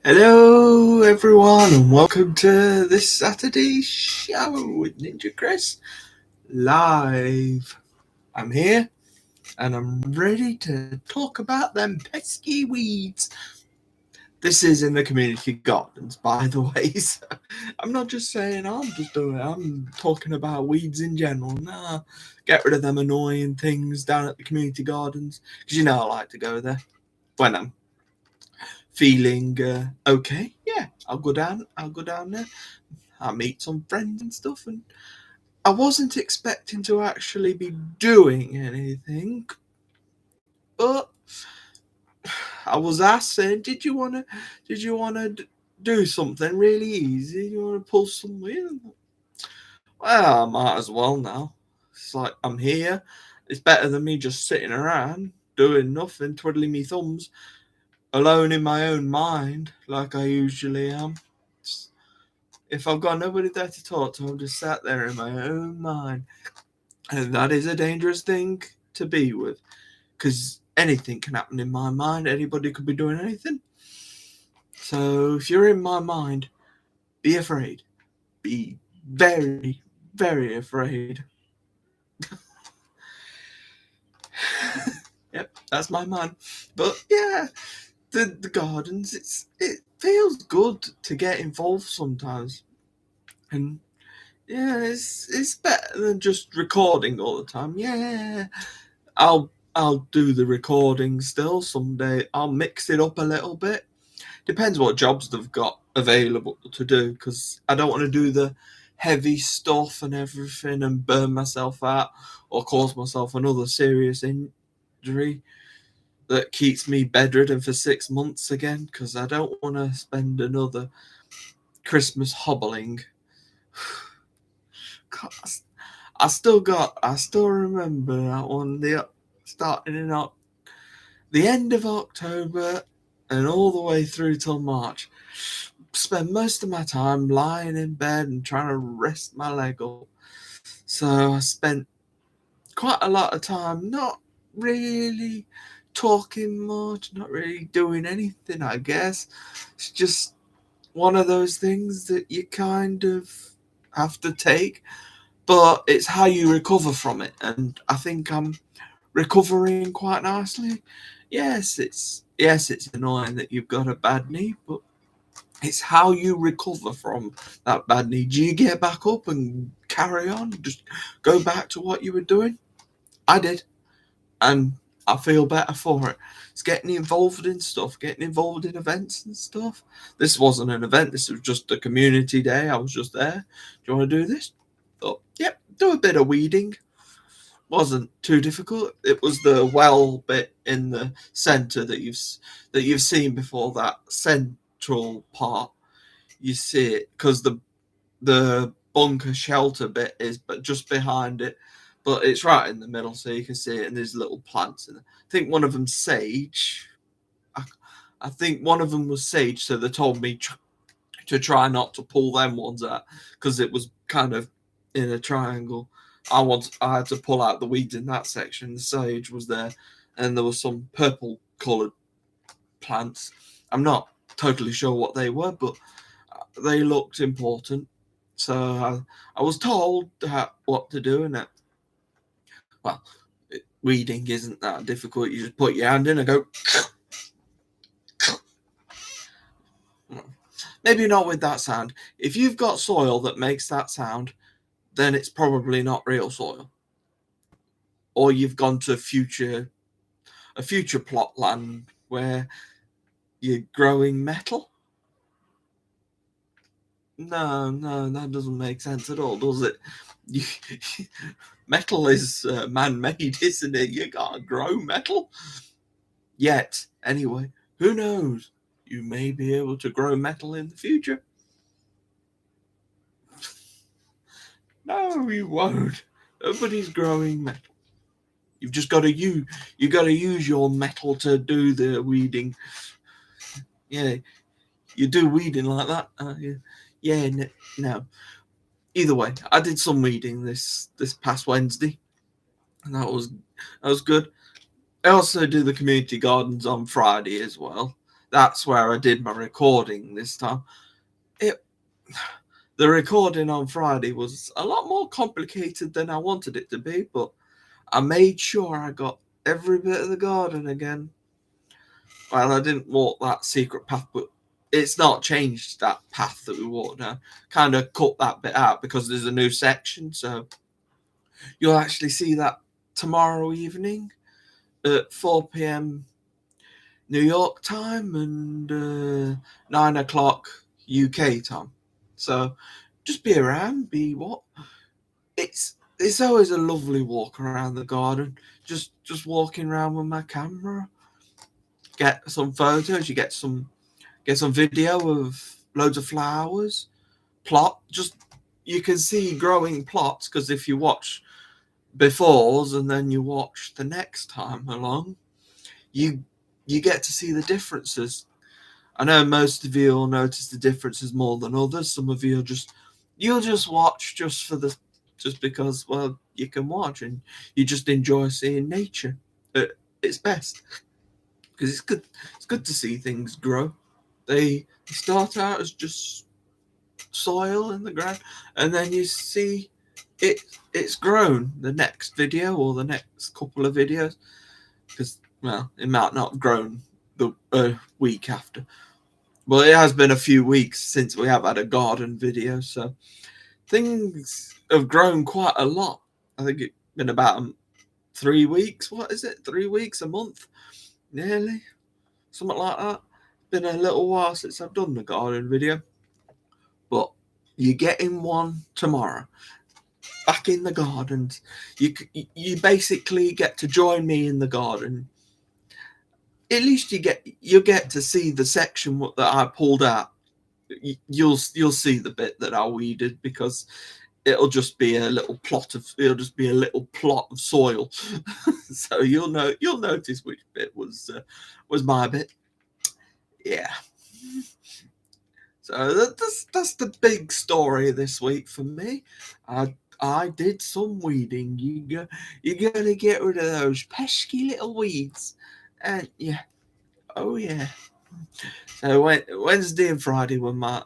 Hello, everyone, and welcome to this Saturday's show with NinjaChris live. I'm here, and I'm ready to talk about them pesky weeds. This is in the community gardens, by the way. So I'm not just saying I'm just doing it. I'm talking about weeds in general. Nah, get rid of them annoying things down at the community gardens because I like to go there when I'm feeling okay. Yeah, I'll go down. I'll go down there. I'll meet some friends and stuff. And I wasn't expecting to actually be doing anything, but I was asked, saying, Did you wanna do something really easy? You wanna pull some weed?" Well, I might as well now. It's like I'm here. It's better than me just sitting around doing nothing, twiddling me thumbs, alone in my own mind, like I usually am. If I've got nobody there to talk to, I'm just sat there in my own mind. And that is a dangerous thing to be with, because anything can happen in my mind. Anybody could be doing anything. So if you're in my mind, be afraid. Be very, very afraid. Yep, that's my mind. But yeah, the gardens, it feels good to get involved sometimes. And yeah, it's better than just recording all the time. Yeah, I'll do the recording still someday. I'll mix it up a little bit. Depends what jobs they've got available to do, because I don't want to do the heavy stuff and everything and burn myself out or cause myself another serious injury that keeps me bedridden for 6 months again, because I don't want to spend another Christmas hobbling. God, I still remember that one. The starting in the end of October and all the way through till March. Spend most of my time lying in bed and trying to rest my leg up. So I spent quite a lot of time not really talking much, not really doing anything, I guess. It's just one of those things that you kind of have to take, but it's how you recover from it. And I think I'm recovering quite nicely. It's annoying that you've got a bad knee, but it's how you recover from that bad knee. Do you get back up and carry on? Just go back to what you were doing? I did, and I feel better for it. It's getting involved in stuff, getting involved in events and stuff. This wasn't an event, this was just a community day. I was just there. Do you want to do this? Thought, yep, do a bit of weeding. Wasn't too difficult. It was the well bit in the centre that you've seen before, that central part. You see it because the bunker shelter bit is but just behind it, but it's right in the middle, so you can see it. And there's little plants in it. I think one of them's sage. I, I think one of them was sage, so they told me to try not to pull them ones out because it was kind of in a triangle. I had to pull out the weeds in that section. The sage was there, and there was some purple coloured plants. I'm not totally sure what they were, but they looked important. So I was told what to do, and well, weeding isn't that difficult. You just put your hand in and go. Maybe not with that sound. If you've got soil that makes that sound, then it's probably not real soil. Or you've gone to a future plot land where you're growing metal. No, that doesn't make sense at all, does it? You, metal is man-made, isn't it? You can't grow metal yet. Anyway, who knows? You may be able to grow metal in the future. No, you won't. Nobody's growing metal. You've just got to use your metal to do the weeding. Yeah, you do weeding like that. Yeah, no. Either way, I did some weeding this past Wednesday, and that was good. I also do the community gardens on Friday as well. that's where I did my recording this time. The recording on Friday was a lot more complicated than I wanted it to be, but I made sure I got every bit of the garden again. Well, I didn't walk that secret path, but it's not changed, that path that we walked down. Kind of cut that bit out because there's a new section, so you'll actually see that tomorrow evening at 4 p.m. New York time and 9 o'clock UK time. So just be around, it's always a lovely walk around the garden. Just walking around with my camera. Get some photos, you get some video of loads of flowers. You can see growing plots, because if you watch befores and then you watch the next time along, you get to see the differences. I know most of you will notice the differences more than others. Some of you you'll just watch just because, well, you can watch and you just enjoy seeing nature at its best, because it's good to see things grow. They start out as just soil in the ground, and then you see it's grown the next video or the next couple of videos, because, well, it might not have grown the week after. Well, it has been a few weeks since we have had a garden video, so things have grown quite a lot. I think it's been about 3 weeks. What is it? 3 weeks, a month? Nearly? Something like that. Been a little while since I've done the garden video. But you're getting one tomorrow. Back in the gardens. You basically get to join me in the garden. At least you get to see the section that I pulled out. You'll see the bit that I weeded, because it'll just be a little plot of soil. So you'll notice which bit was my bit. Yeah. So that's the big story this week for me. I did some weeding. You're gonna get rid of those pesky little weeds, and yeah, oh yeah. So Wednesday and Friday were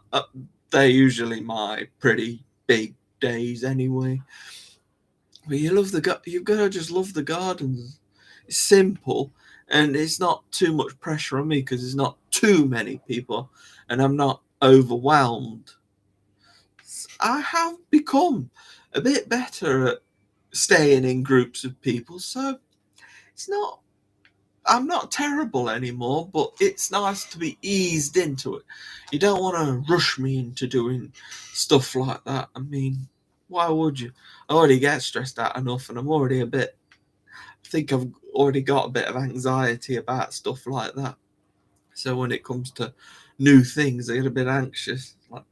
they're usually my pretty big days anyway. But you've got to just love the gardens. It's simple, and it's not too much pressure on me because there's not too many people, and I'm not overwhelmed. I have become a bit better at staying in groups of people, so I'm not terrible anymore, but it's nice to be eased into it. You don't want to rush me into doing stuff like that. I mean, why would you? I already get stressed out enough, and I think I've already got a bit of anxiety about stuff like that. So when it comes to new things, I get a bit anxious. Like,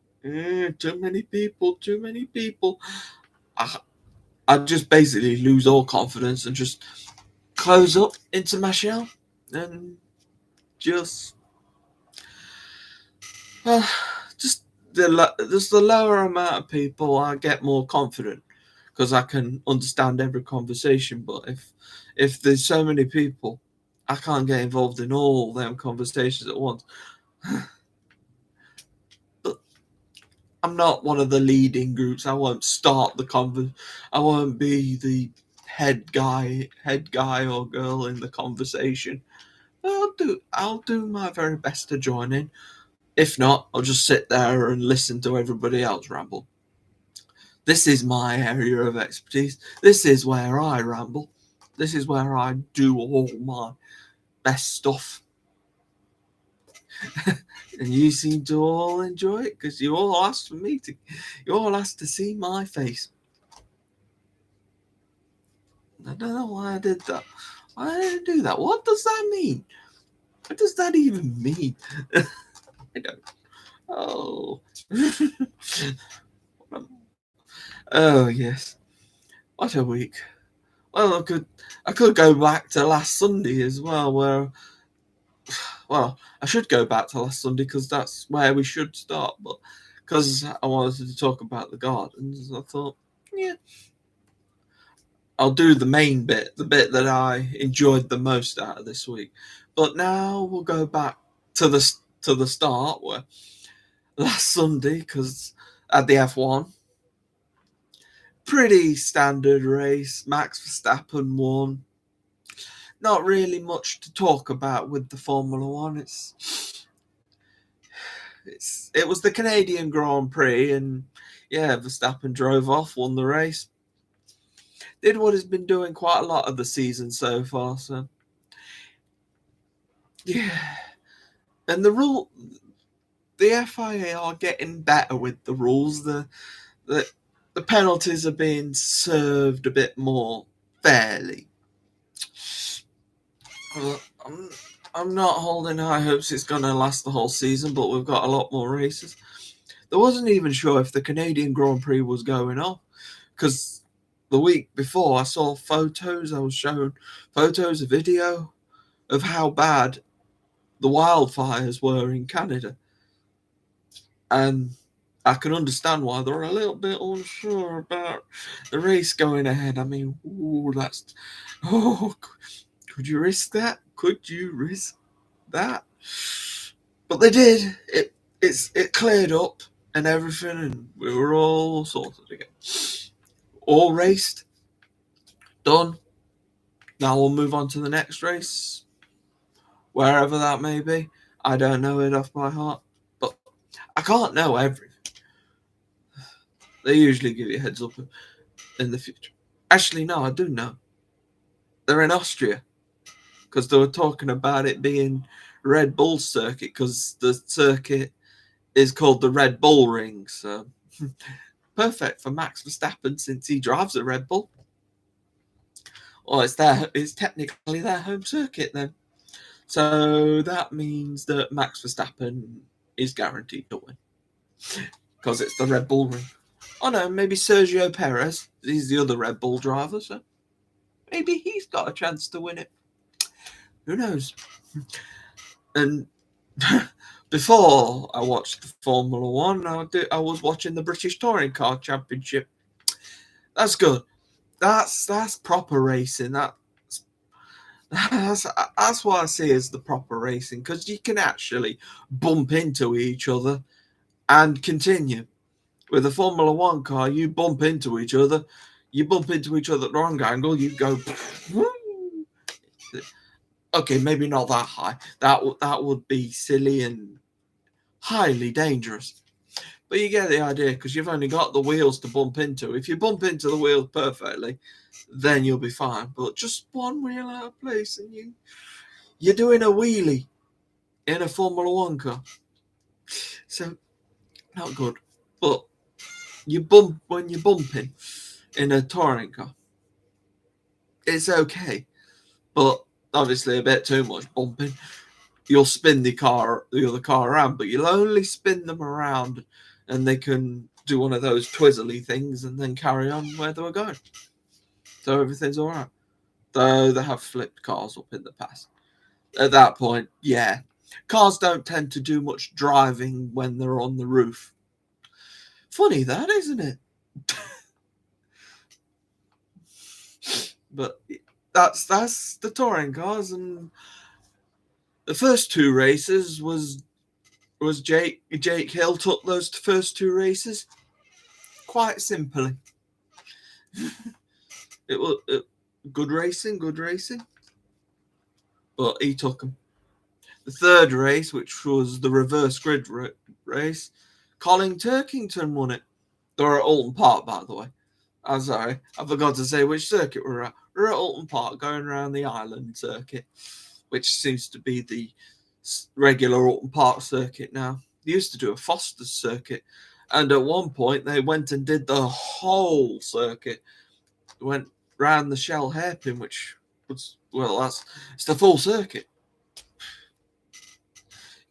too many people. I just basically lose all confidence and just close up into my shell and just the lower amount of people, I get more confident because I can understand every conversation. But if there's so many people, I can't get involved in all them conversations at once. But I'm not one of the leading groups. I won't start the I won't be the head guy or girl in the conversation. I'll do my very best to join in. If not, I'll just sit there and listen to everybody else ramble. This is my area of expertise. This is where I ramble. This is where I do all my best stuff. And you seem to all enjoy it because you all asked to see my face. I don't know why I did that. Why did I do that? What does that mean? What does that even mean? I don't. Oh. Oh yes. What a week. Well, I could go back to last Sunday as well, well, I should go back to last Sunday because that's where we should start, but because I wanted to talk about the gardens, I thought, yeah, I'll do the main bit, the bit that I enjoyed the most out of this week. But now we'll go back to the start where last Sunday, because at the F1, pretty standard race. Max Verstappen won. Not really much to talk about with the Formula One. It was the Canadian Grand Prix, and yeah, Verstappen drove off, won the race. Did what he's been doing quite a lot of the season so far. So yeah, and the FIA are getting better with the rules. The penalties are being served a bit more fairly. I'm not holding high hopes it's going to last the whole season, but we've got a lot more races. I wasn't even sure if the Canadian Grand Prix was going off, because the week before I saw photos. I was shown photos, a video of how bad the wildfires were in Canada. And I can understand why they're a little bit unsure about the race going ahead. I mean, could you risk that? Could you risk that? But they did. It cleared up and everything, and we were all sorted again. All raced, done. Now we'll move on to the next race, wherever that may be. I don't know it off by heart, but I can't know everything. They usually give you a heads up in the future. Actually, no, I do know. They're in Austria, because they were talking about it being Red Bull circuit, because the circuit is called the Red Bull Ring. So perfect for Max Verstappen, since he drives a Red Bull. Well, it's technically their home circuit then. So that means that Max Verstappen is guaranteed to win, because it's the Red Bull Ring. Oh no, maybe Sergio Perez. He's the other Red Bull driver, so maybe he's got a chance to win it. Who knows? And before I watched the Formula One, I was watching the British Touring Car Championship. That's good. That's proper racing. That's what I see as the proper racing, because you can actually bump into each other and continue. With a Formula One car, you bump into each other at the wrong angle, you go. Okay, maybe not that high. That would be silly and highly dangerous. But you get the idea, because you've only got the wheels to bump into. If you bump into the wheels perfectly, then you'll be fine. But just one wheel out of place, and you're doing a wheelie in a Formula One car. So, not good. But when you're bumping in a touring car, it's okay. But obviously a bit too much bumping, you'll spin the other car around, but you'll only spin them around, and they can do one of those twizzly things and then carry on where they were going. So everything's all right. Though they have flipped cars up in the past. At that point, yeah, cars don't tend to do much driving when they're on the roof. Funny that, isn't it? But that's the touring cars, and the first two races was Jake Hill took those first two races quite simply. It was good racing, but he took them. The third race, which was the reverse grid race, Colin Turkington won it. They were at Alton Park, by the way. I'm sorry, I forgot to say which circuit we're at. We're at Alton Park, going around the island circuit, which seems to be the regular Alton Park circuit now. They used to do a Foster's circuit, and at one point they went and did the whole circuit. They went round the Shell hairpin, which was, it's the full circuit.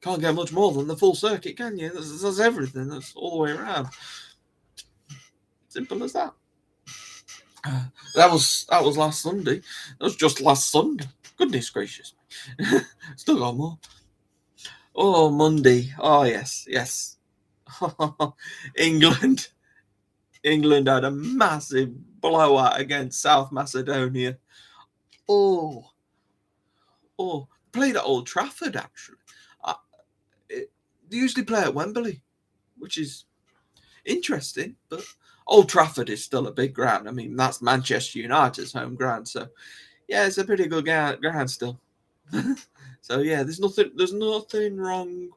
Can't get much more than the full circuit, can you? That's everything. That's all the way around. Simple as that. That was last Sunday. That was just last Sunday. Goodness gracious. Still got more. Oh, Monday. Oh, yes. England had a massive blowout against South Macedonia. Oh, played at Old Trafford, actually. they usually play at Wembley, which is interesting, but Old Trafford is still a big ground. I mean, that's Manchester United's home ground, so yeah, it's a pretty good ground still. So yeah, there's nothing wrong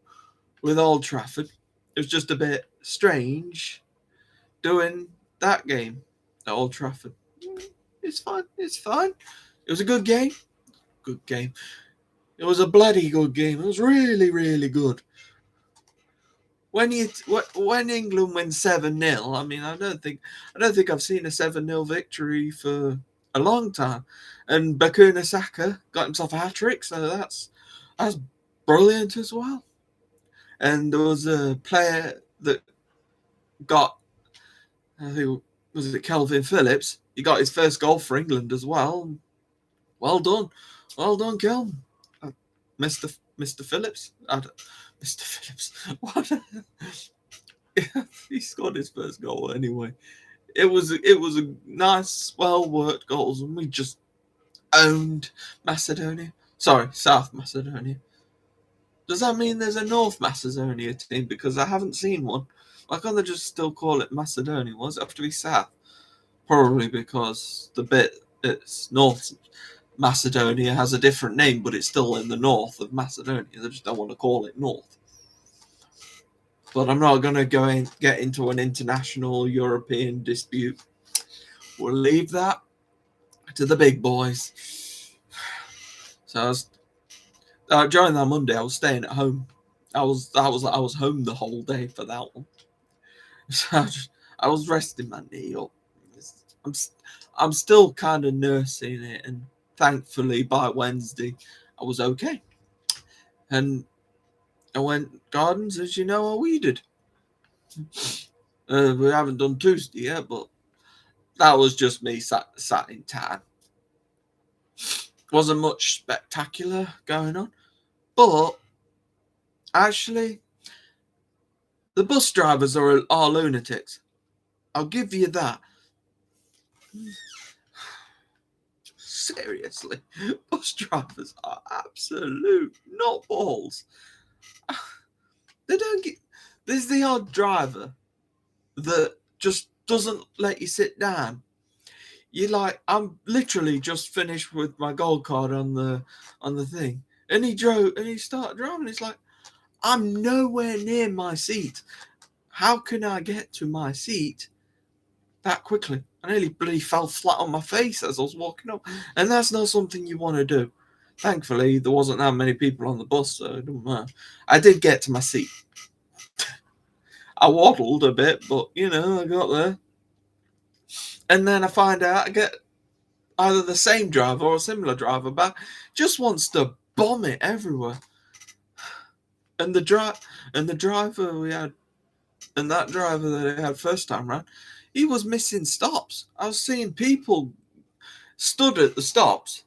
with Old Trafford. It was just a bit strange doing that game at Old Trafford. It's fine. It's fine. It was a good game. Good game. It was a bloody good game. It was really, really good. When England wins 7-0, I mean, I don't think I've seen a 7-0 victory for a long time. And Bukayo Saka got himself a hat-trick, so that's brilliant as well. And there was a player that got, I think, was it Calvin Phillips? He got his first goal for England as well. Well done, Calvin. Mr. Phillips. Mr. Phillips. What? He scored his first goal anyway. It was a nice, well worked goals, and we just owned Macedonia. Sorry, South Macedonia. Does that mean there's a North Macedonia team? Because I haven't seen one. Why can't they just still call it Macedonia? Why does it have to be South? Probably because the bit it's North Macedonia has a different name, but it's still in the north of Macedonia. They just don't want to call it North. But I'm not going to get into an international European dispute. We'll leave that to the big boys. So during that Monday, I was staying at home. I was home the whole day for that one. So I was resting my knee up. I'm still kind of nursing it, and thankfully by Wednesday I was okay. And I went gardens, as you know, I weeded. We haven't done Tuesday yet, but that was just me sat in town. Wasn't much spectacular going on, but actually, the bus drivers are lunatics. I'll give you that. Seriously, bus drivers are absolute nutballs. They don't get. There's the odd driver that just doesn't let you sit down. You're like, I'm literally just finished with my gold card on the thing, and he started driving. It's like, I'm nowhere near my seat. How can I get to my seat that quickly? I nearly bloody fell flat on my face as I was walking up, and that's not something you want to do. Thankfully, there wasn't that many people on the bus, so it didn't matter. I did get to my seat. I waddled a bit, but I got there. And then I find out I get either the same driver or a similar driver back, just wants to bomb it everywhere. And the driver we had, and that driver that I had first time round, he was missing stops. I was seeing people stood at the stops,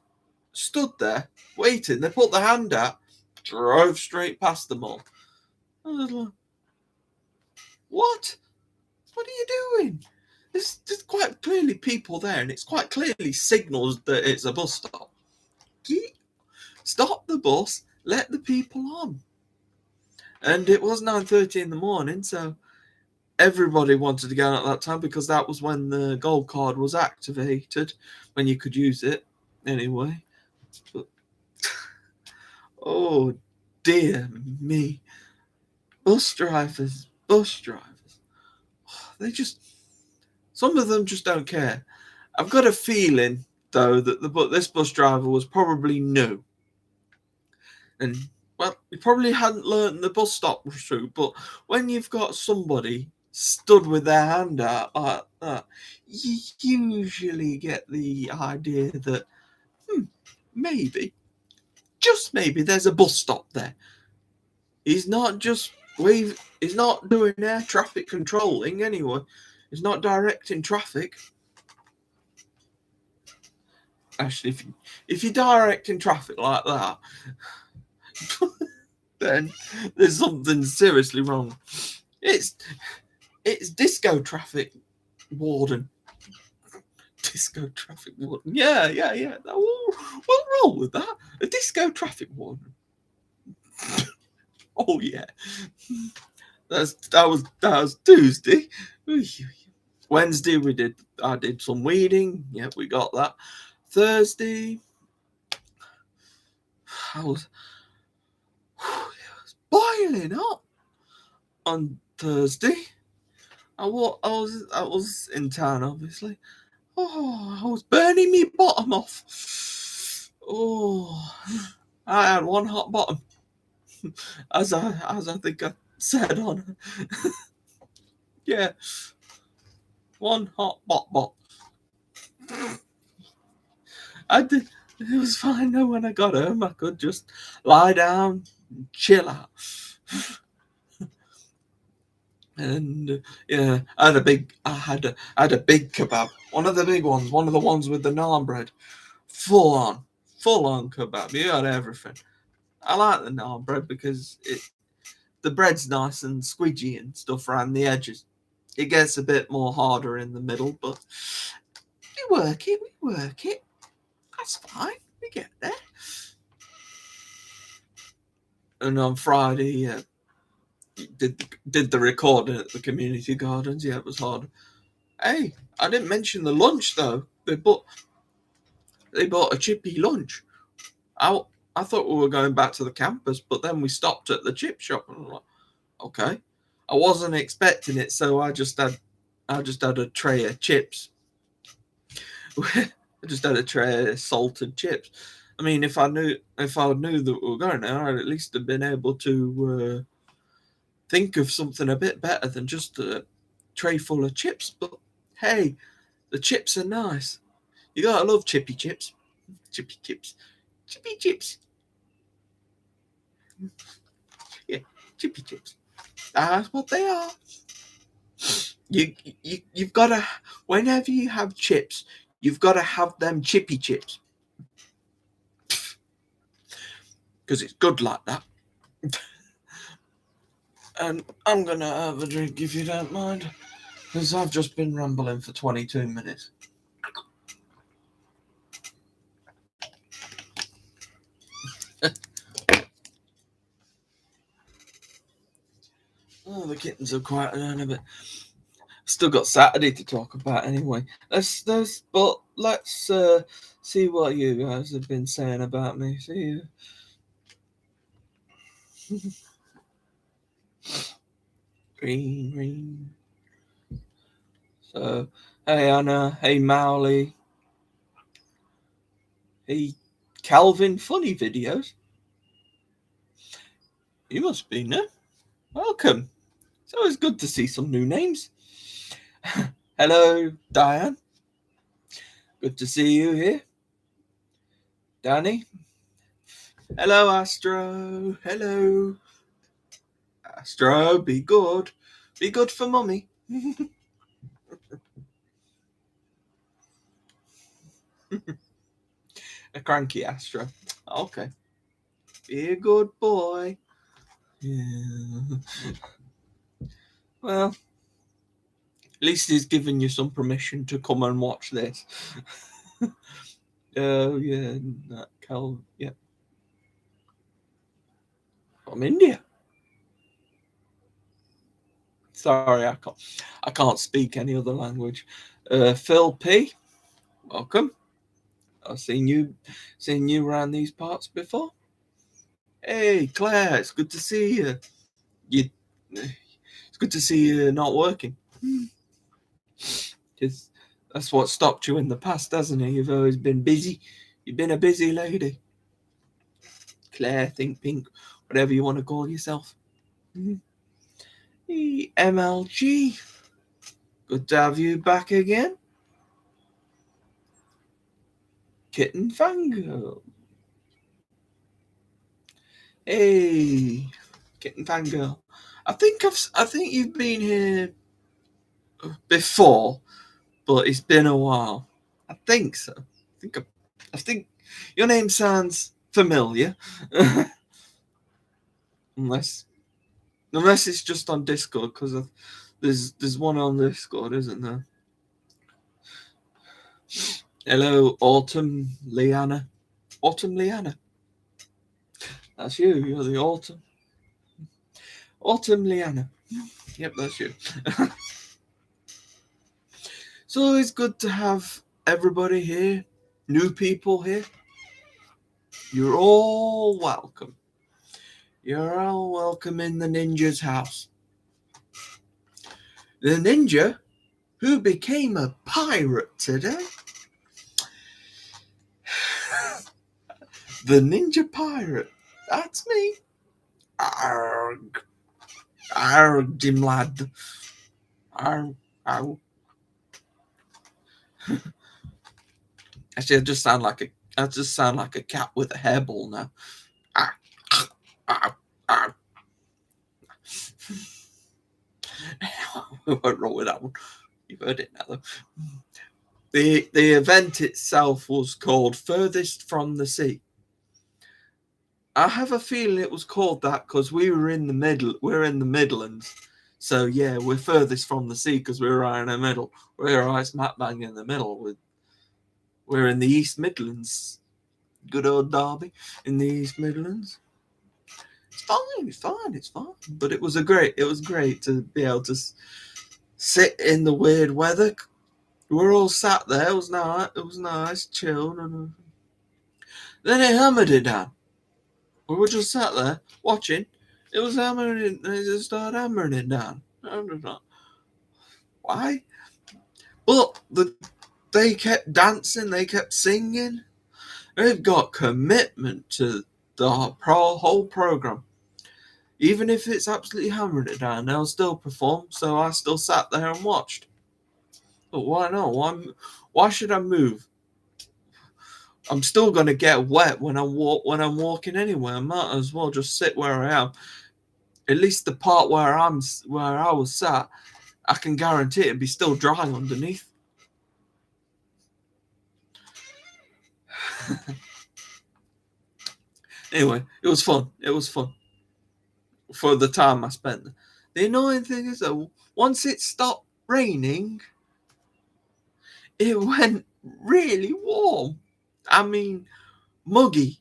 stood there waiting. They put their hand out, drove straight past them all. I was like, what? What are you doing? There's quite clearly people there, and it's quite clearly signals that it's a bus stop. Stop the bus, let the people on. And it was 9:30 in the morning, so everybody wanted to go at that time because that was when the gold card was activated, when you could use it anyway. But, oh dear me. Bus drivers. Some of them just don't care. I've got a feeling, though, that this bus driver was probably new. And, well, he probably hadn't learned the bus stop route, but when you've got somebody stood with their hand out like that, you usually get the idea that, maybe, just maybe, there's a bus stop there. He's not doing air traffic controlling anyway. He's not directing traffic. Actually, if you're directing traffic like that, then there's something seriously wrong. It's disco traffic warden. Disco traffic warden. Yeah. What's wrong with that? A disco traffic warden. Oh yeah, that was Tuesday. Wednesday I did some weeding. Yeah, we got that. Thursday, I was, it was boiling hot on Thursday. I was in town, obviously. Oh, I was burning me bottom off. Oh, I had one hot bottom, as I think I said on. Yeah, one hot bot. I did. It was fine though. When I got home, I could just lie down, chill out. And yeah, I had a big kebab, one of the big ones, one of the ones with the naan bread, full on kebab. You had everything. I like the naan bread because the bread's nice and squidgy and stuff around the edges. It gets a bit more harder in the middle, but we work it. That's fine. We get there. And on Friday, did the recording at the community gardens. Yeah, it was hard. Hey, I didn't mention the lunch though. They bought a chippy lunch. I thought we were going back to the campus, but then we stopped at the chip shop, and I'm like, okay. I wasn't expecting it, so I just had a tray of chips. I just had a tray of salted chips. I mean, if I knew that we were going there, I'd at least have been able to think of something a bit better than just a tray full of chips. But hey, the chips are nice. You gotta love chippy chips. Chippy chips. Chippy chips. Yeah, chippy chips. That's what they are. You've gotta, whenever you have chips, you've gotta have them chippy chips. Because it's good like that. And I'm gonna have a drink if you don't mind. Because I've just been rambling for 22 minutes. Oh, the kittens are quieted down a bit. Still got Saturday to talk about anyway. Let's see what you guys have been saying about me. See you. Green. So, hey Anna, hey Mowley, hey Calvin, funny videos. You must be new. Welcome. It's always good to see some new names. Hello, Diane. Good to see you here. Danny. Hello, Astro. Hello. Astro, be good. Be good for mummy. A cranky Astro. Okay. Be a good boy. Yeah. Well, at least he's given you some permission to come and watch this. Oh, yeah. Cal, yeah. From India. Sorry, I can't speak any other language. Phil P, welcome. I've seen you around these parts before. Hey, Claire, it's good to see you. It's good to see you not working. Because that's what stopped you in the past, hasn't it? You've always been busy. You've been a busy lady. Claire, Think Pink, whatever you want to call yourself. MLG, good to have you back again. Kitten Fangirl. Hey, Kitten Fangirl. I think you've been here before, but it's been a while. I think so. I think your name sounds familiar. unless it's just on Discord, because there's one on Discord, isn't there? Hello, Autumn Liana. Autumn Liana. That's you. You're the Autumn. Autumn Liana. Yep, that's you. It's always good to have everybody here, new people here. You're all welcome. You're all welcome in the ninja's house. The ninja who became a pirate today. The ninja pirate. That's me. Arg. Arg, dim lad. Arg. Arg. Actually, I just sound like a cat with a hairball now. Arg. Arg. Arg. I won't roll with that one. You've heard it now, though. The event itself was called Furthest from the Sea. I have a feeling it was called that because we're in the Midlands. So yeah, we're furthest from the sea because we're right in the middle. We're right smack bang in the middle. We're in the East Midlands. Good old Derby in the East Midlands. It's fine. But it was great to be able to sit in the weird weather. We're all sat there. It was nice, chilled, and then it hammered it down. We were just sat there watching. It was hammering. They just started hammering it down. I don't know why, but they kept dancing. They kept singing. They've got commitment to the whole program. Even if it's absolutely hammering it down, they'll still perform. So I still sat there and watched. But why not? Why should I move? I'm still gonna get wet when I'm walking anyway. I might as well just sit where I am. At least the part where I was sat, I can guarantee it'd be still dry underneath. Anyway, it was fun. For the time I spent. The annoying thing is that once it stopped raining, it went really warm. I mean, muggy.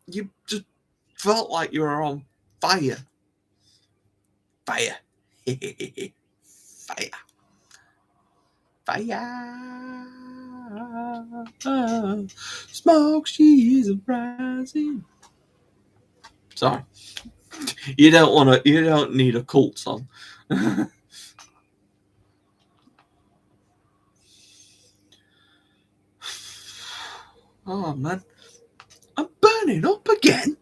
You just felt like you were on fire. Fire. Fire. Fire. Smoke, she's rising. Sorry. You don't need a cult song. Oh man, I'm burning up again.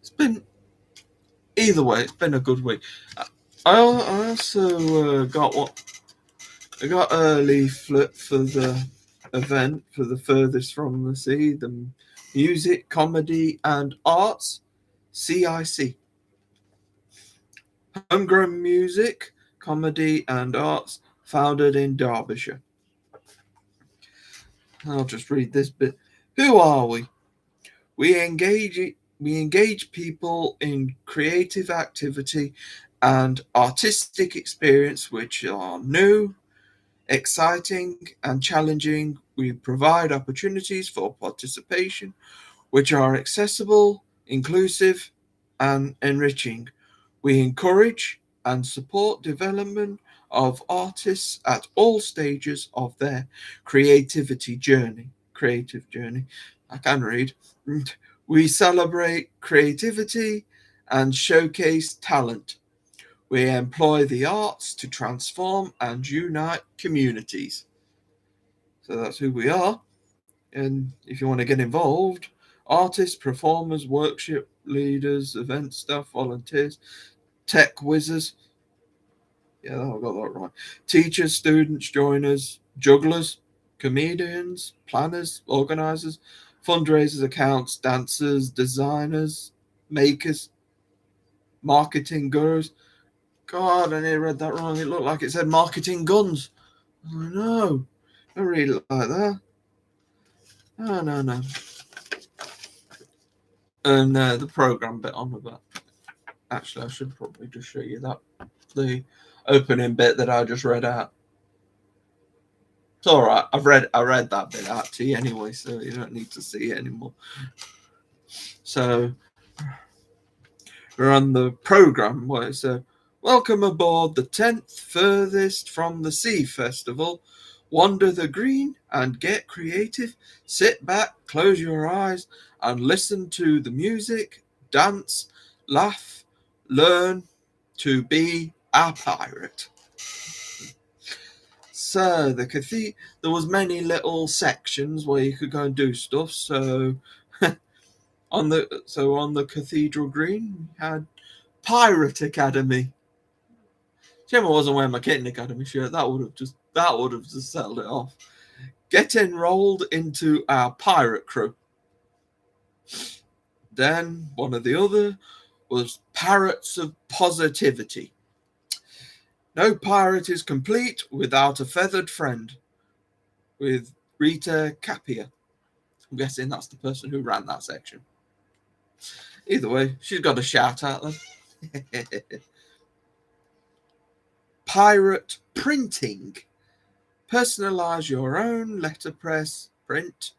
It's been a good week. I also got a leaflet for the event for the Furthest from the Sea, the Music, Comedy and Arts CIC. Homegrown music, comedy and arts founded in Derbyshire. I'll just read this bit. Who are we? We engage people in creative activity and artistic experience which are new, exciting and challenging. We provide opportunities for participation which are accessible, inclusive and enriching. We encourage and support development of artists at all stages of their creative journey. I can read. We celebrate creativity and showcase talent. We employ the arts to transform and unite communities. So that's who we are. And if you want to get involved, artists, performers, workshop leaders, event staff, volunteers, tech whizzes. Yeah, I got that right. Teachers, students, joiners, jugglers, comedians, planners, organisers, fundraisers, accounts, dancers, designers, makers, marketing gurus. God, I nearly read that wrong. It looked like it said marketing guns. Oh no, I don't read it like that. Oh no. And the program bit on with that. Actually, I should probably just show you that. The opening bit that I just read out. It's all right. I read that bit out to you anyway, so you don't need to see it anymore. So, We're on the programme where it said, "Welcome aboard the 10th furthest from the sea festival. Wander the green and get creative. Sit back, close your eyes, and listen to the music, dance, laugh, learn to be a pirate." So there was many little sections where you could go and do stuff. So on the Cathedral Green, we had Pirate Academy. Shame I wasn't wearing my Kitten Academy shirt. That would have just settled it off. Get enrolled into our pirate crew. Then one of the other was Parrots of Positivity. No pirate is complete without a feathered friend. With Rita Capia. I'm guessing that's the person who ran that section. Either way, she's got a shout out then. Pirate printing. Personalize your own letterpress print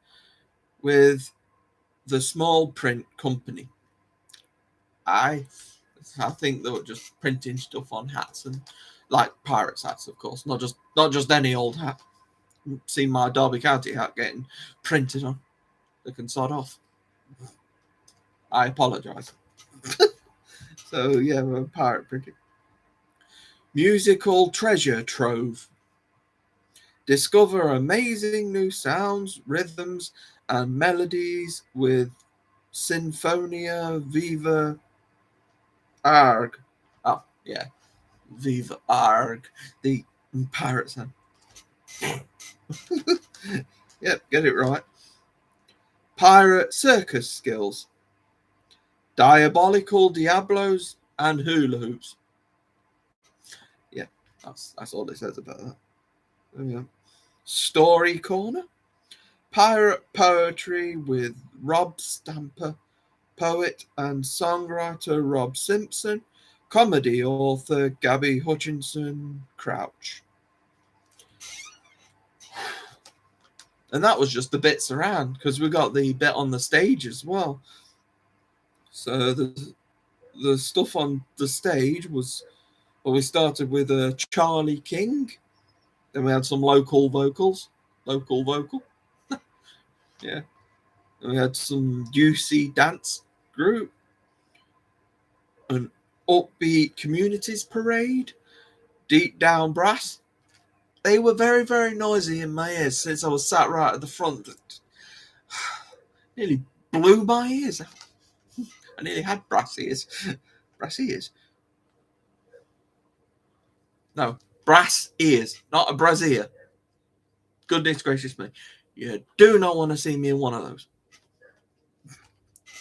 with the Small Print Company. I think they were just printing stuff on hats, and like pirates hats, of course, not just any old hat. Seen my Derby County hat getting printed on. They can sod off. I apologise. So yeah, we're pirate printing. Musical treasure trove. Discover amazing new sounds, rhythms, and melodies with Sinfonia Viva Arg. Oh, yeah. Viva Arg. The pirate sound. Yep, get it right. Pirate circus skills. Diabolical Diablos and hula hoops. Yeah, that's all it says about that. Yeah. Story corner. Pirate poetry with Rob Stamper, poet and songwriter Rob Simpson, comedy author Gabby Hutchinson Crouch. And that was just the bits around, because we got the bit on the stage as well. So the stuff on the stage was, well, we started with a Charlie King. Then we had some local vocal. Yeah. And we had some UC dance group. An upbeat communities parade. Deep down brass. They were very, very noisy in my ears since I was sat right at the front. Nearly blew my ears out. I nearly had brass ears. Brass ears? No, brass ears, not a brassiere. Goodness gracious me. You do not want to see me in one of those.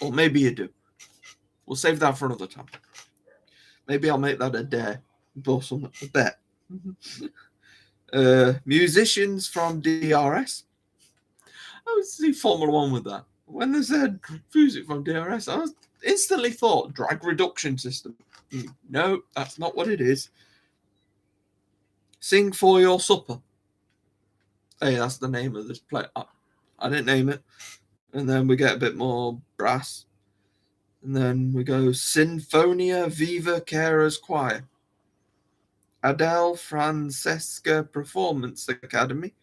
Or maybe you do. We'll save that for another time. Maybe I'll make that a dare. A bet. Musicians from DRS. I was see Formula One with that. When they said music from DRS, I was instantly thought drag reduction system. No, that's not what it is. Sing for your supper. Hey, that's the name of this play. I didn't name it. And then we get a bit more brass. And then we go Sinfonia Viva Carers Choir. Adele Francesca Performance Academy.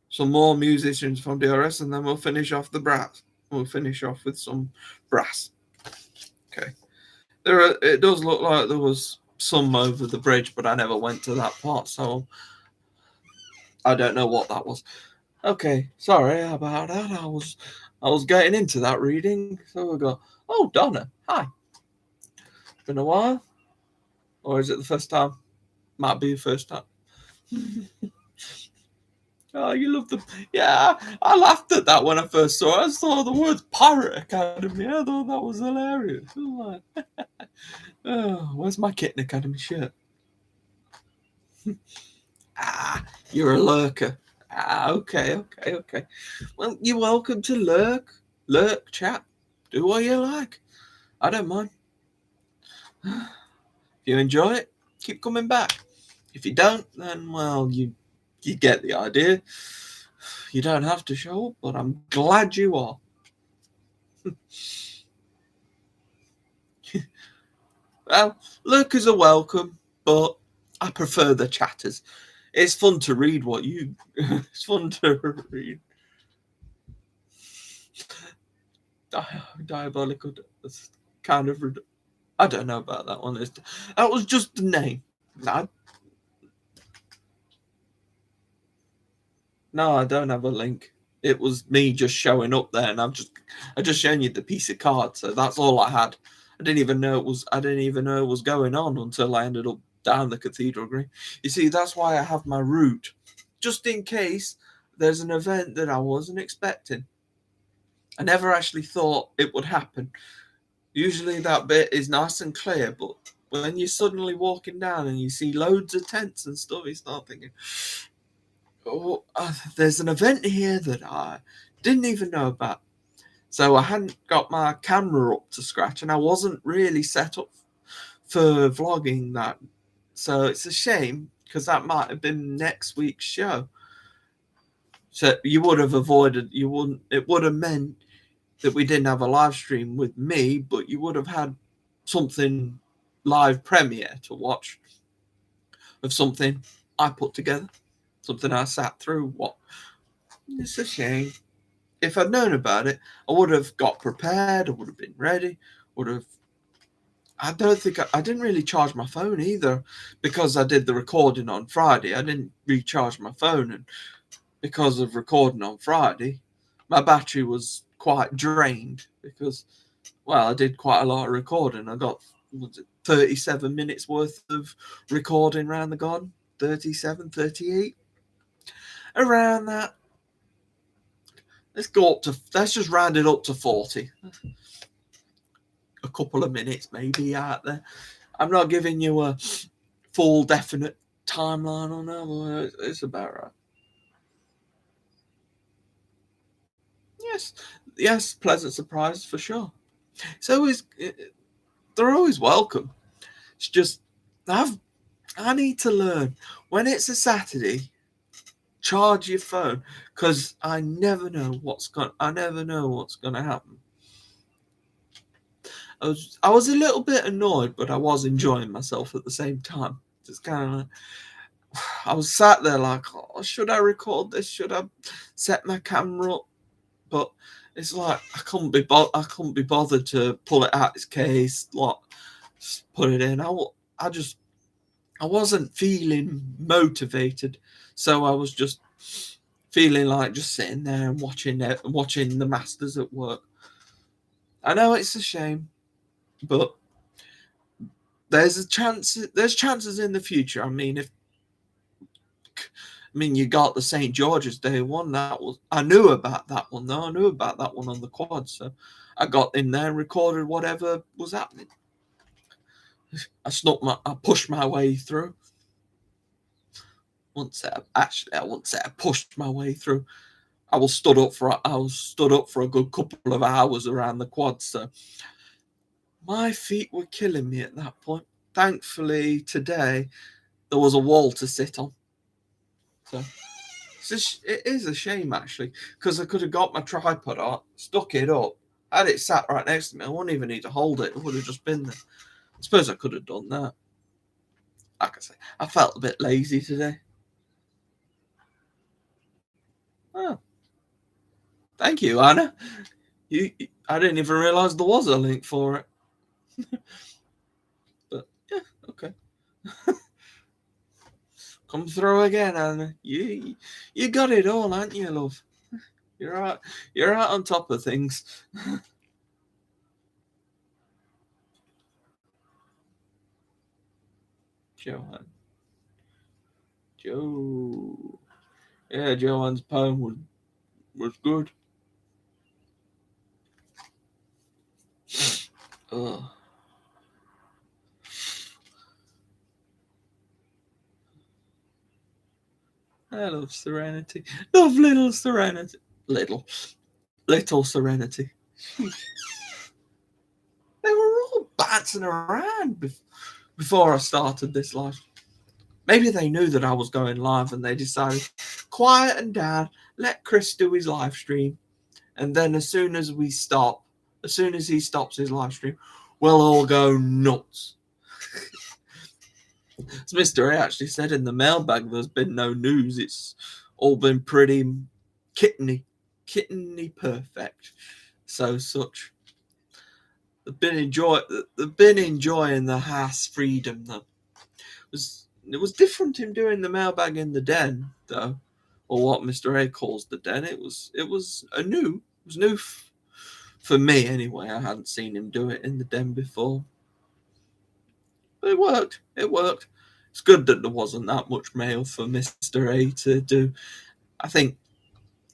Some more musicians from DRS, and then we'll finish off the brass. We'll finish off with some brass. Okay. It does look like there was some over the bridge, but I never went to that part, so I don't know what that was. Okay, sorry about that. I was getting into that reading, so we go. Oh, Donna, hi. Been a while, or is it the first time? Might be the first time. Oh, you love the... Yeah, I laughed at that when I first saw it. I saw the words Pirate Academy. I thought that was hilarious. Like, oh, where's my Kitten Academy shirt? You're a lurker. Okay. Well, you're welcome to lurk, chat. Do what you like. I don't mind. If you enjoy it, keep coming back. If you don't, then, well, you get the idea. You don't have to show up, but I'm glad you are. Well, lurkers are welcome, but I prefer the chatters. It's fun to read what you. It's fun to read. Diabolical. That's kind of. I don't know about that one. That was just the name. No, I don't have a link. It was me just showing up there, and I just shown you the piece of card, so that's all I had. I didn't even know it was going on until I ended up down the cathedral green. You see, that's why I have my route, just in case there's an event that I wasn't expecting. I never actually thought it would happen. Usually that bit is nice and clear, but when you're suddenly walking down and you see loads of tents and stuff, you start thinking, oh, there's an event here that I didn't even know about. So I hadn't got my camera up to scratch, and I wasn't really set up for vlogging that. So it's a shame, because that might have been next week's show. So you would have avoided, it would have meant that we didn't have a live stream with me, but you would have had something live premiere to watch of something I put together, something I sat through. It's a shame. If I'd known about it, I would have got prepared. I would have been ready. I didn't really charge my phone either, because I did the recording on Friday. I didn't recharge my phone, and because of recording on Friday, my battery was quite drained because, well, I did quite a lot of recording. I got 37 minutes worth of recording around the garden, 37, 38, around that. Let's just round it up to 40. A couple of minutes maybe out there. I'm not giving you a full definite timeline on that. It's about right. Yes, pleasant surprise for sure. So they're always welcome. It's just I need to learn when it's a Saturday. Charge your phone, because I never know what's gonna happen. I was a little bit annoyed, but I was enjoying myself at the same time. Just kind of, I was sat there like, oh, should I record this? Should I set my camera up? But it's like I couldn't be bothered to pull it out its case, like just put it in. I wasn't feeling motivated, so I was just feeling like just sitting there and watching the masters at work. I know it's a shame, but there's chances in the future. You got the St. George's Day one. I knew about that one though. I knew about that one on the quad, so I got in there and recorded whatever was happening. I pushed my way through. I wouldn't say I pushed my way through. I was stood up for a good couple of hours around the quad, so my feet were killing me at that point. Thankfully, today there was a wall to sit on. So it is a shame, actually, because I could have got my tripod out, stuck it up, had it sat right next to me. I wouldn't even need to hold it. It would have just been there. I suppose I could have done that. Like I say, I felt a bit lazy today. Oh, thank you, Anna. I didn't even realise there was a link for it. But yeah, okay. Come through again, Anna. You got it all, aren't you, love? You're out on top of things. Joanne. Joe. Yeah, Joanne's poem was good. Ugh. I love Serenity. Love little Serenity. Little Serenity. They were all bouncing around before I started this live. Maybe they knew that I was going live and they decided, quiet and down, let Chris do his live stream. And then as soon as he stops his live stream, we'll all go nuts. As Mr. A actually said in the mailbag, there's been no news. It's all been pretty kitteny perfect. So such. They've been enjoying the house freedom though. It was different him doing the mailbag in the den though, or what Mr. A calls the den. It was new for me anyway. I hadn't seen him do it in the den before. But it worked. It's good that there wasn't that much mail for Mr. A to do. I think,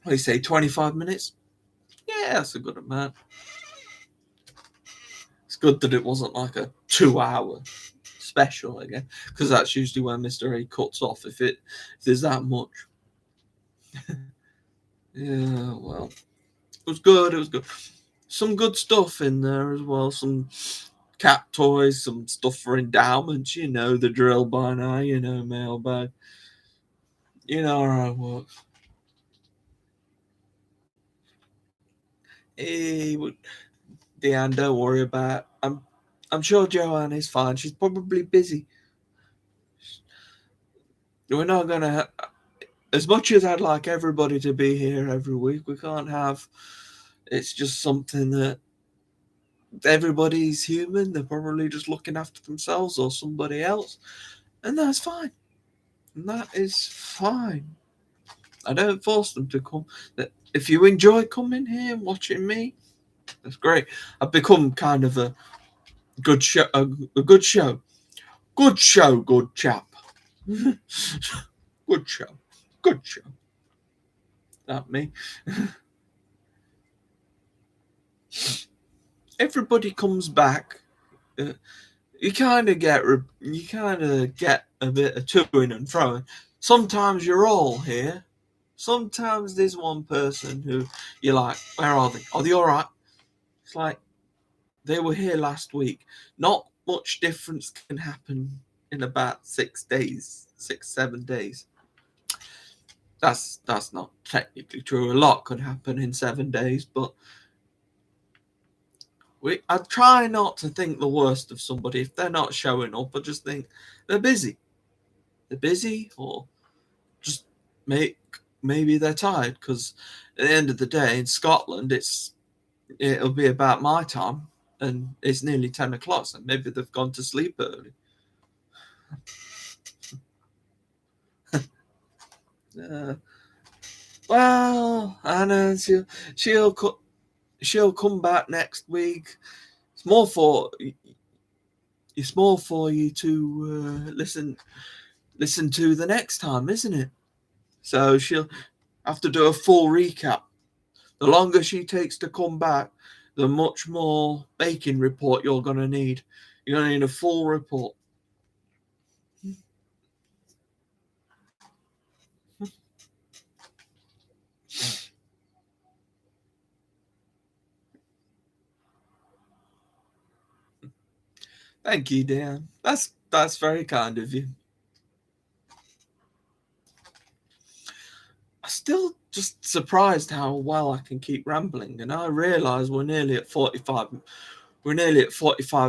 what do you say, 25 minutes? Yeah, that's a good amount. It's good that it wasn't like a 2-hour special again, because that's usually when Mr. A cuts off if there's that much. Yeah, well, it was good. Some good stuff in there as well. Some cat toys, some stuff for endowments. You know the drill by now. You know mailbag. You know how it works. Hey, Deanne, don't worry about it. I'm sure Joanne is fine. She's probably busy. We're not gonna. As much as I'd like everybody to be here every week, we can't have. It's just something that everybody's human. They're probably just looking after themselves or somebody else, and that's fine. And that is fine. I don't force them to come. If you enjoy coming here and watching me, that's great. I've become kind of a good show. A good show. Good show. Good chap. Good show. Good show. That me. Everybody comes back. You kind of get a bit of toing and throwing. Sometimes you're all here. Sometimes there's one person who you're like, where are they? Are they all right? It's like they were here last week. Not much difference can happen in about 6 days, 7 days. That's not technically true. A lot could happen in 7 days, but I try not to think the worst of somebody if they're not showing up. I just think they're busy. They're busy, or just maybe they're tired. Because at the end of the day, in Scotland, it'll be about my time, and it's nearly 10 o'clock. So maybe they've gone to sleep early. Well, Anna, she'll come back next week. It's more for you to listen to the next time, isn't it? So she'll have to do a full recap. The longer she takes to come back, the much more baking report you're going to need. You're going to need a full report. Thank you, Dan. That's very kind of you. I'm still just surprised how well I can keep rambling, and I realise we're nearly at 45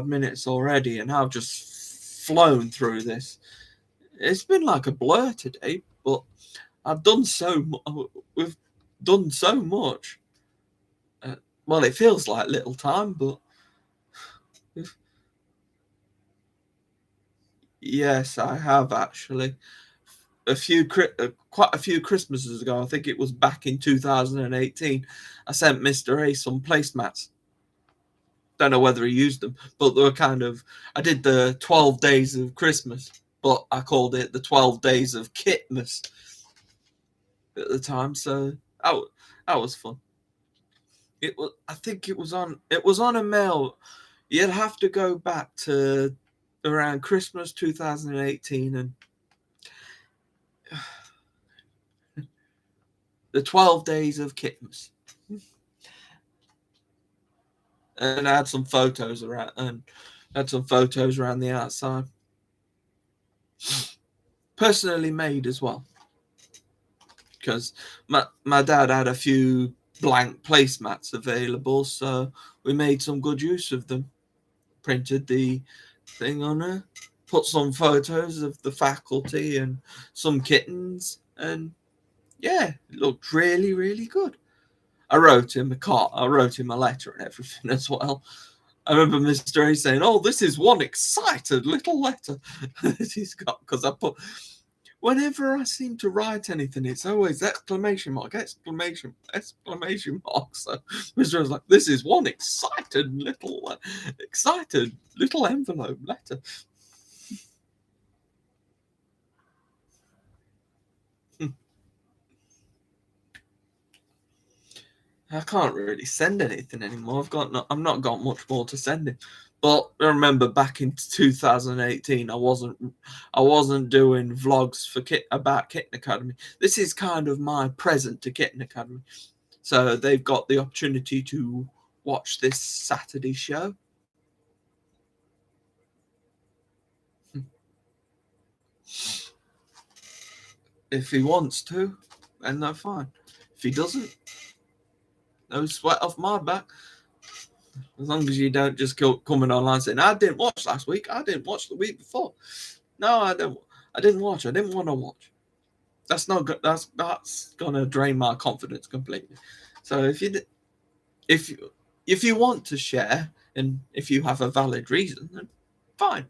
minutes already, and I've just flown through this. It's been like a blur today, but we've done so much. Well, it feels like little time, but yes, I have actually. Quite a few Christmases ago, I think it was back in 2018, I sent Mr. A some placemats. Don't know whether he used them, but they were I did the 12 days of Christmas, but I called it the 12 days of Kitmas at the time, so that was fun. I think it was on a mail. You'd have to go back to around Christmas 2018 and the 12 days of Kittens. And I had some photos around the outside. Personally made as well. Because my dad had a few blank placemats available, so we made some good use of them. Printed the thing on there, put some photos of the faculty and some kittens, and yeah, it looked really, really good. I wrote him a letter and everything as well. I remember Mr. A saying, "Oh, this is one excited little letter that he's got," because I put, whenever I seem to write anything, it's always exclamation mark, exclamation, exclamation mark. So Mr. was like, "This is one excited little envelope letter." I can't really send anything anymore. I've not got much more to send him. But I remember back in 2018, I wasn't doing vlogs about Kitten Academy. This is kind of my present to Kitten Academy. So they've got the opportunity to watch this Saturday show. If he wants to, then they're fine. If he doesn't, no sweat off my back. As long as you don't just coming online saying, "I didn't watch last week. I didn't watch the week before." No, I didn't watch. I didn't want to watch. That's not good. That's gonna drain my confidence completely. So if you want to share, and if you have a valid reason, then fine.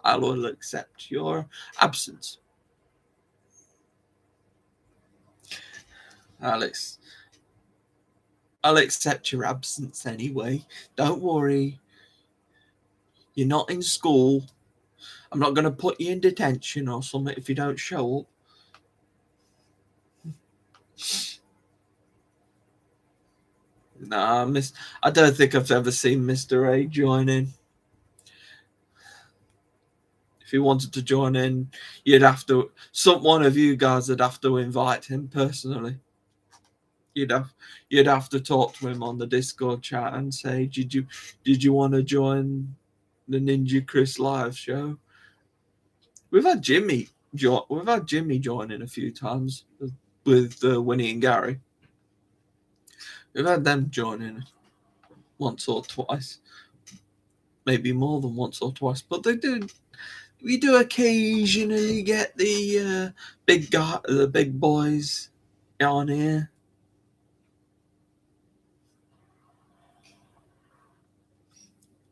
I will accept your absence. Alex, I'll accept your absence anyway. Don't worry. You're not in school. I'm not going to put you in detention or something if you don't show up. Nah, I don't think I've ever seen Mr. A join in. If he wanted to join in, one of you guys would have to invite him personally. You'd have to talk to him on the Discord chat and say, did you want to join the NinjaChris live show? We've had Jimmy join in a few times with Winnie and Gary. We've had them join in once or twice, maybe more than once or twice, but we do occasionally get the big boys on here.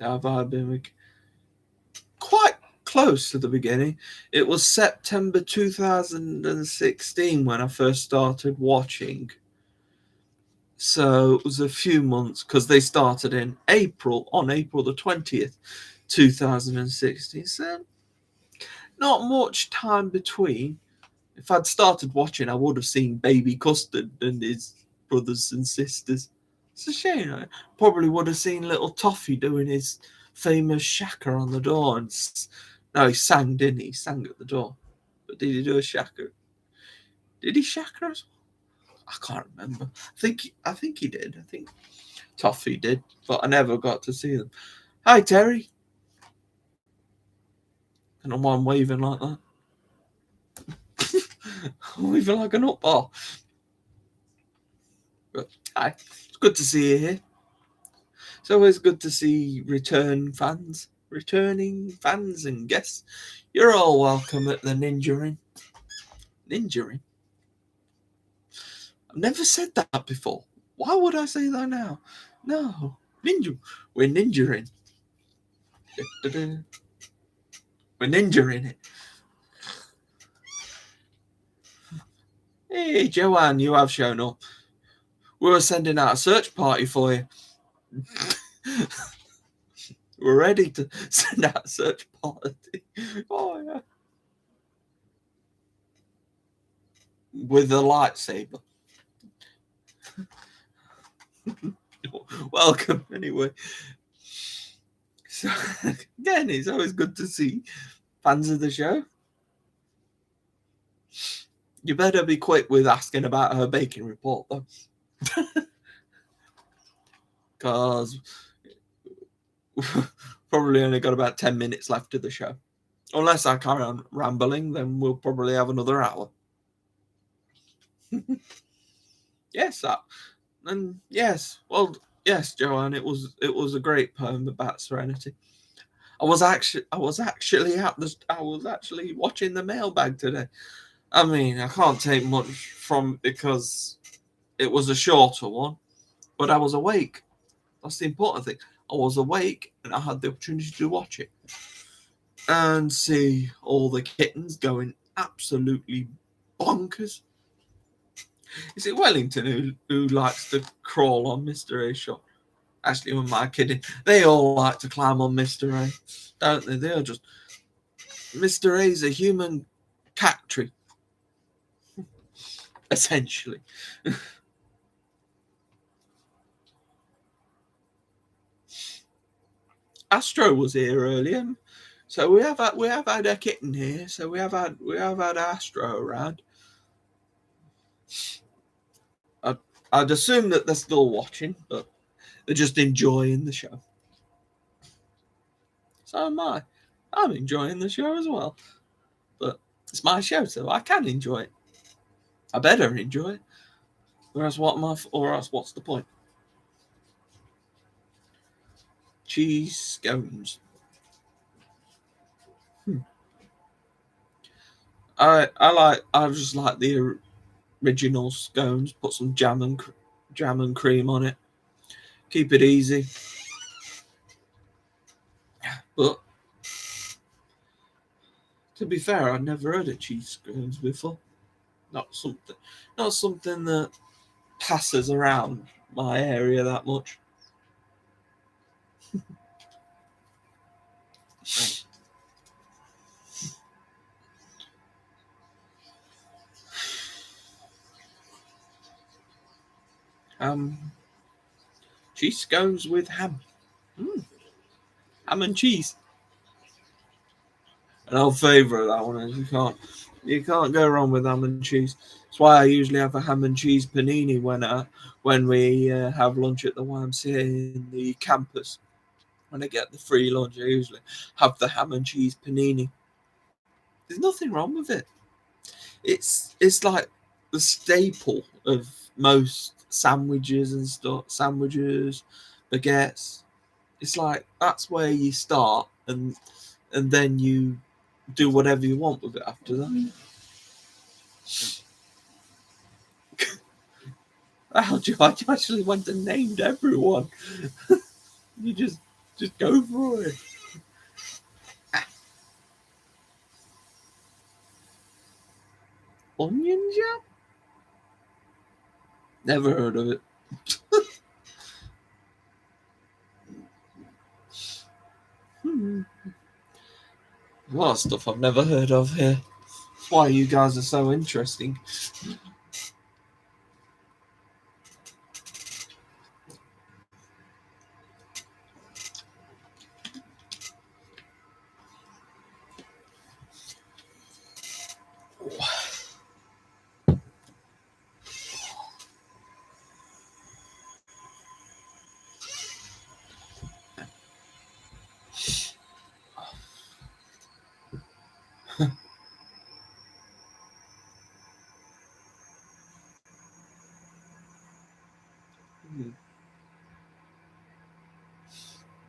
Have I been quite close to the beginning? It was September 2016 when I first started watching. So it was a few months, because they started on April the 20th, 2016. So not much time between. If I'd started watching, I would have seen Baby Custard and his brothers and sisters. It's a shame. I probably would have seen little Toffee doing his famous shaka on the door. No, he sang, didn't he? He sang at the door. But did he do a shaka? Did he shaka as well? I can't remember. I think he did. I think Toffee did, but I never got to see them. Hi, Terry. And I'm waving like that. I'm waving like an up bar. But hi, it's good to see you here. It's always good to see returning fans and guests. You're all welcome at the Ninja Inn. Ninja Inn? I've never said that before. Why would I say that now? No. We're Ninja Inn. We're Ninja in it. Hey, Joanne, you have shown up. We were sending out a search party for you. We're ready to send out a search party. Oh, yeah. With a lightsaber. Welcome, anyway. So, again, it's always good to see fans of the show. You better be quick with asking about her baking report, though. Because probably only got about 10 minutes left of the show. Unless I carry on rambling, then we'll probably have another hour. Yes, yes, Joanne, it was a great poem about serenity. I was actually watching the mailbag today. I mean, I can't take much from it because it was a shorter one, but I was awake. That's the important thing. I was awake and I had the opportunity to watch it and see all the kittens going absolutely bonkers. Is it Wellington who likes to crawl on Mr. A's shop? Actually, am I kidding? They all like to climb on Mr. A, don't they? They're just Mr. A's a human factory, essentially. Astro was here earlier, so we have had a kitten here. So we have had Astro around. I'd assume that they're still watching, but they're just enjoying the show. So am I. I'm enjoying the show as well, but it's my show, so I can enjoy it. I better enjoy it. Or else what's the point? Cheese scones. I just like the original scones. Put some jam and cream on it. Keep it easy. But to be fair, I'd never heard of cheese scones before. Not something that passes around my area that much. Cheese scones with ham. Ham and cheese. An old favourite, that one is. You can't go wrong with ham and cheese. That's why I usually have a ham and cheese panini when we have lunch at the YMCA in the campus. When I get the free lunch, I usually have the ham and cheese panini. There's nothing wrong with it. It's like the staple of most sandwiches and stuff. Sandwiches, baguettes. It's like that's where you start, and then you do whatever you want with it after that. I actually went and named everyone. You just go for it. Onion jam? Never heard of it. A lot of stuff I've never heard of here. That's why you guys are so interesting.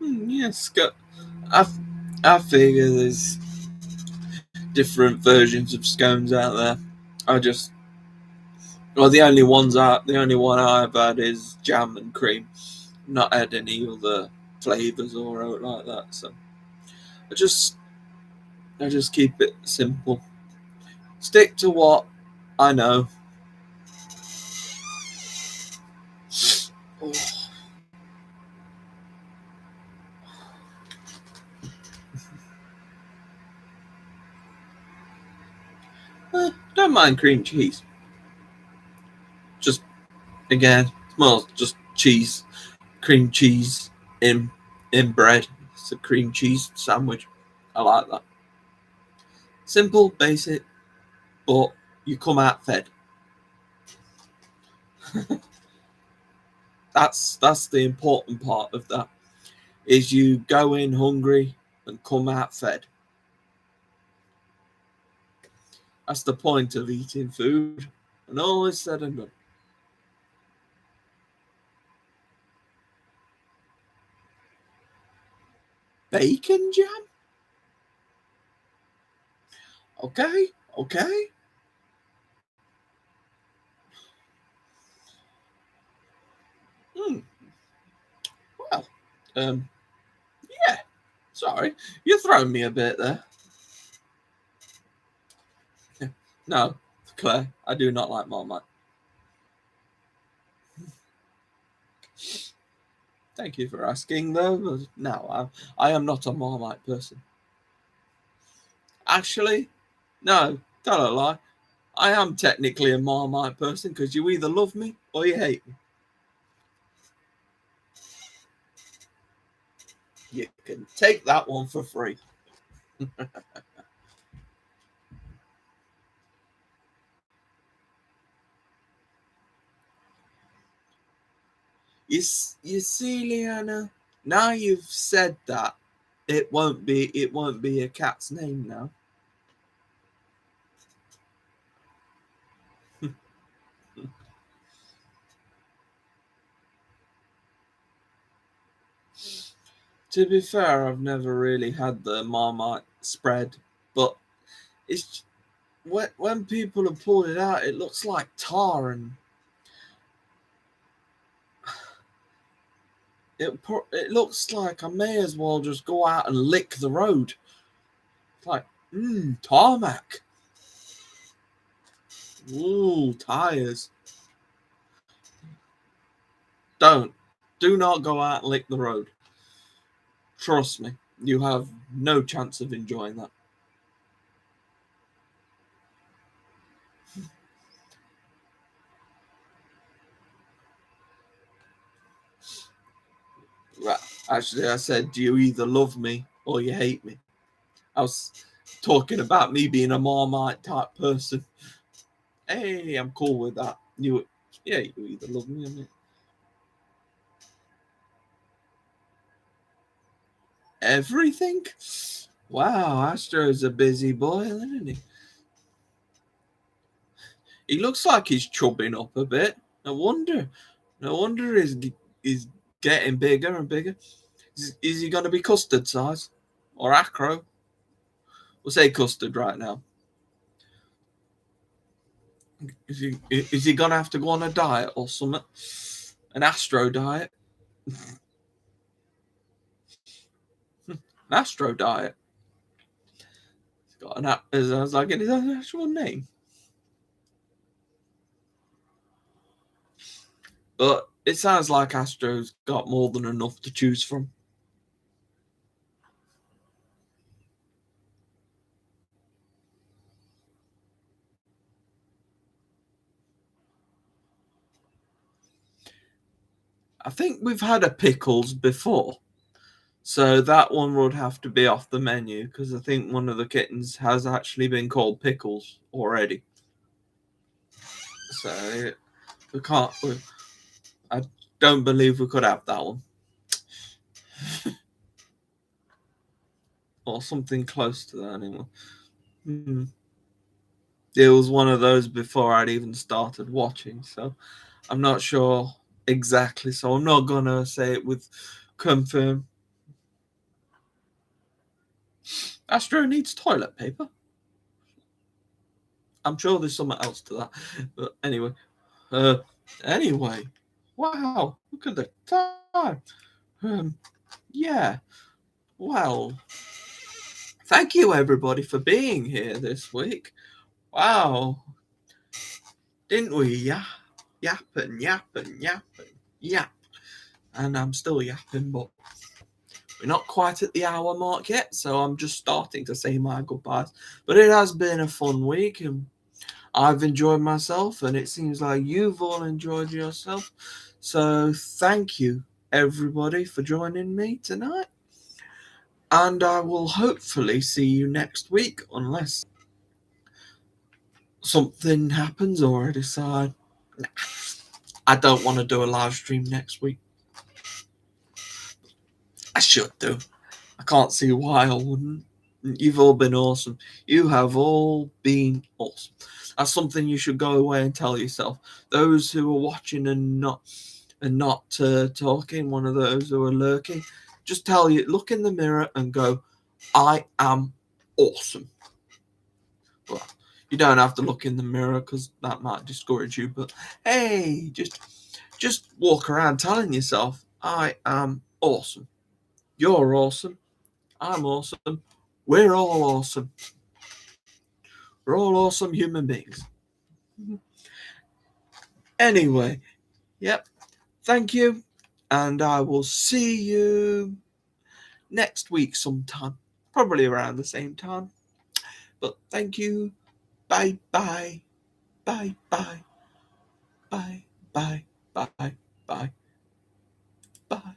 Yes, I figure there's different versions of scones out there. The only one I've had is jam and cream. Not had any other flavors or out like that. So I just keep it simple. Stick to what I know. Don't mind cream cheese. Just again, well, just cheese, cream cheese in bread. It's a cream cheese sandwich. I like that. Simple, basic, but you come out fed. That's the important part of that. Is you go in hungry and come out fed. That's the point of eating food. And all is said and done. bacon jam? Okay. Well, yeah. Sorry, you're throwing me a bit there. No, Claire, I do not like Marmite. Thank you for asking, though. No, I am not a Marmite person. Actually, no, tell a lie. I am technically a Marmite person because you either love me or you hate me. You can take that one for free. You see, Leanna, now you've said that, it won't be a cat's name now. To be fair, I've never really had the Marmite spread, but it's when people have pulled it out, it looks like tar, and it looks like I may as well just go out and lick the road. It's like, tarmac. Ooh, tires. Do not go out and lick the road. Trust me, you have no chance of enjoying that. Right. Actually, I said, do you either love me or you hate me? I was talking about me being a Marmite type person. Hey, I'm cool with that. You either love me or me. Everything? Wow, Astro's a busy boy, isn't he? He looks like he's chubbing up a bit. No wonder he's getting bigger and bigger. Is he going to be custard size or acro? We'll say custard right now. Is he going to have to go on a diet or something? An Astro diet? An Astro diet? He's got an app. I was like, is that an actual name? But it sounds like Astro's got more than enough to choose from. I think we've had a pickles before, so that one would have to be off the menu because I think one of the kittens has actually been called pickles already. So we can't. I don't believe we could have that one. Or something close to that anyway. It was one of those before I'd even started watching, so I'm not sure exactly. So I'm not gonna say it with confirm. Astro needs toilet paper. I'm sure there's something else to that. But anyway. Wow, look at the time. Yeah. Well, thank you everybody for being here this week. Wow. Didn't we? Yeah. Yapping. Yap. And I'm still yapping, but we're not quite at the hour mark yet, so I'm just starting to say my goodbyes. But it has been a fun week, and I've enjoyed myself, and it seems like you've all enjoyed yourself. So thank you, everybody, for joining me tonight. And I will hopefully see you next week, unless something happens or I decide I don't want to do a live stream next week. I should do. I can't see why I wouldn't. You've all been awesome. You have all been awesome. That's something you should go away and tell yourself. Those who are watching and not talking, one of those who are lurking, Just look in the mirror and go, I am awesome. Well, you don't have to look in the mirror because that might discourage you, but hey, just walk around telling yourself, I am awesome. You're awesome. I'm awesome. We're all awesome. We're all awesome human beings. Anyway, yep. Thank you. And I will see you next week sometime. Probably around the same time. But thank you. Bye bye. Bye bye. Bye bye. Bye bye. Bye.